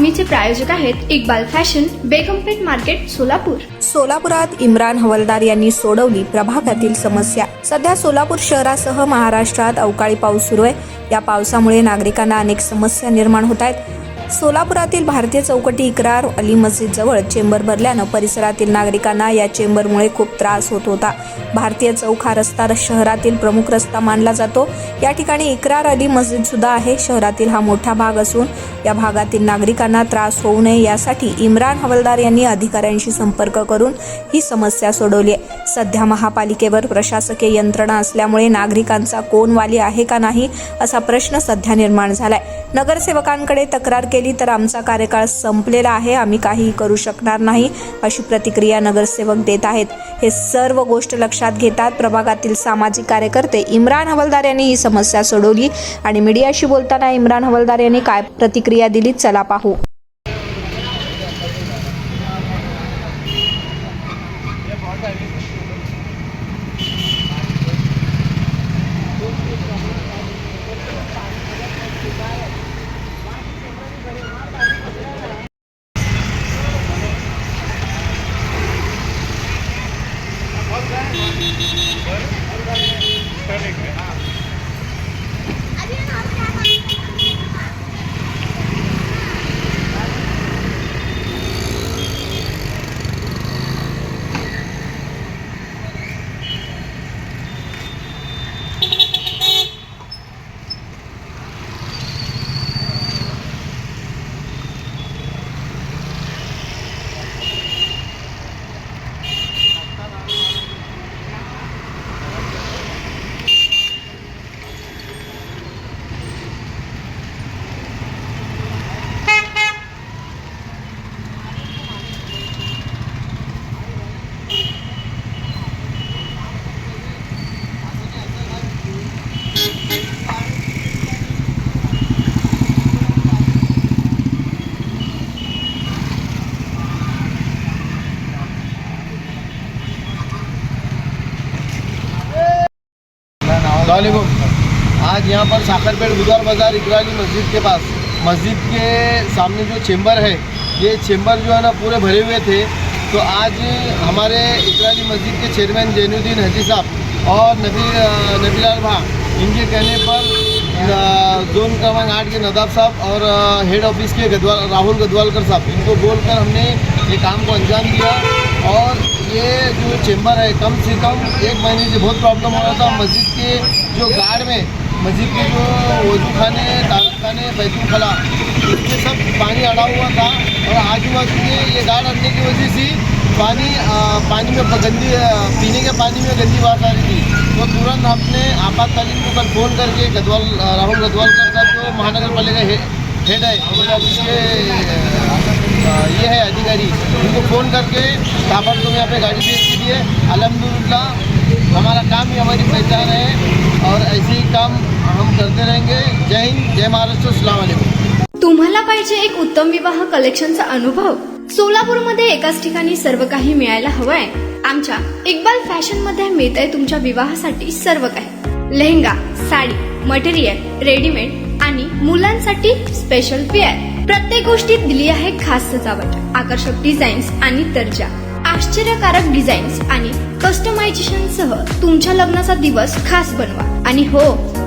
बातमीचे प्रायोजक आहेत Iqbal fashion, बेगमपेठ market, Solapur. सोलापुरात इम्रान हवालदार यांनी सोडवली प्रभागातील समस्या. सध्या सोलापूर शहरासह महाराष्ट्रात अवकाळी पाऊस सुरू आहे. या पावसामुळे नागरिकांना अनेक समस्या निर्माण होत आहेत. सोलापुरातील भारतीय चौकटी इक्रार अली मस्जिद जवळ चेंबर भरल्यानं परिसरातील नागरिकांना या चेंबरमुळे खूप त्रास होत होता. भारतीय चौक हा रस्ता शहरातील प्रमुख रस्ता मानला जातो. या ठिकाणी इक्रार अली मस्जिद सुद्धा आहे. शहरातील हा मोठा भाग असून या भागातील नागरिकांना त्रास होऊ नये यासाठी इम्रान हवालदार यांनी अधिकाऱ्यांशी संपर्क करून ही समस्या सोडवली आहे. सध्या महापालिकेवर प्रशासकीय यंत्रणा असल्यामुळे नागरिकांचा कोण वाली आहे का नाही असा प्रश्न सध्या निर्माण झालाय. नगरसेवकांकडे तक्रार केली तर आमचा कार्यकाळ संपलेला आहे, आम्ही काहीही करू शकणार नाही अशी प्रतिक्रिया नगरसेवक देत आहेत. हे सर्व गोष्ट लक्षात घेतात प्रभागातील सामाजिक कार्यकर्ते इम्रान हवालदार यांनी ही समस्या सोडवली आणि मीडियाशी बोलताना इम्रान हवालदार यांनी काय प्रतिक्रिया दिली चला पाहू. आज यहाँ पर साखरपेट बुधवार बाजार इकराली मस्जिद के पास, मस्जिद के सामने जो चेंबर है, ये चेंबर जो है ना पूरे भरे हुए थे. तो आज हमारे इकराली मस्जिद के चेयरमैन जैनुद्दीन हाजी साहब और नबीलाल भा इनके कहने पर जोन क्रमांक 8 के नदाब साहब और हेड ऑफिस के राहुल गदवालकर साहब, इनको बोलकर हमने ये काम को अंजाम दिया. और ये जो चेंबर है कम से कम 1 महीने से बहुत प्रॉब्लम हो रहा था. मस्जिद के जो गार्ड में, मस्जिद के जो वजू खाने, तारक खाने, बैतूल खला, इसमें सब पानी अड़ा हुआ था. और आजू बाजू के ये गार्ड अड़ने की वजह से पानी में गंदी, पीने के पानी में गंदी बात आ रही थी. तो तुरंत हमने आपातकालीन को कल फ़ोन करके राहुल गदवालकर साहब जो महानगर पालिका हेड है ऑफिस के ये है अधिकारी, उनको फ़ोन करके ताबड़तोड़ यहाँ पे गाड़ी भेज दी है. अल्हम्दुलिल्लाह हमारा काम ही हमारी पहचान है और ऐसे ही काम हम करते रहेंगे. जय हिंद, जय महाराष्ट्र, अस्सलाम वालेकुम. तुम्हाला पाहिजे एक उत्तम विवाह कलेक्शनचा अनुभव? सोलापूरमध्ये एकाच ठिकाणी सर्व काही मिळायला हवंय? आमच्या इक्बाल फॅशन मध्ये मिळतंय तुमच्या विवाहासाठी सर्व काही. लेहंगा, साडी, मटेरियल, रेडीमेड आणि मुलांसाठी स्पेशल वेअर. प्रत्येक गोष्टीत दिली आहे खास सजावट, आकर्षक डिझाईन्स आणि दर्जा, आश्चर्यकारक डिझाईन्स आणि कस्टमायझेशन सह तुमच्या लग्नाचा दिवस खास बनवा. आणि हो,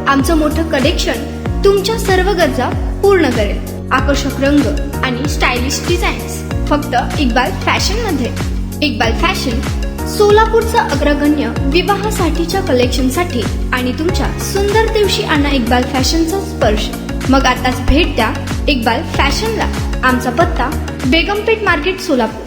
आमचं मोठं कलेक्शन तुमच्या सर्व गरजा पूर्ण करेल. आकर्षक रंग आणि स्टायलिश डिझाईन्स फक्त इक्बाल फॅशन मध्ये. इक्बाल फॅशन सोलापूरचं अग्रगण्य विवाहासाठीच्या कलेक्शनसाठी आणि तुमच्या सुंदर दिवशी आणा इक्बाल फॅशनचा स्पर्श. मग आताच भेट द्या इक्बाल फॅशनला. आमचा पत्ता बेगमपेठ मार्केट, सोलापूर.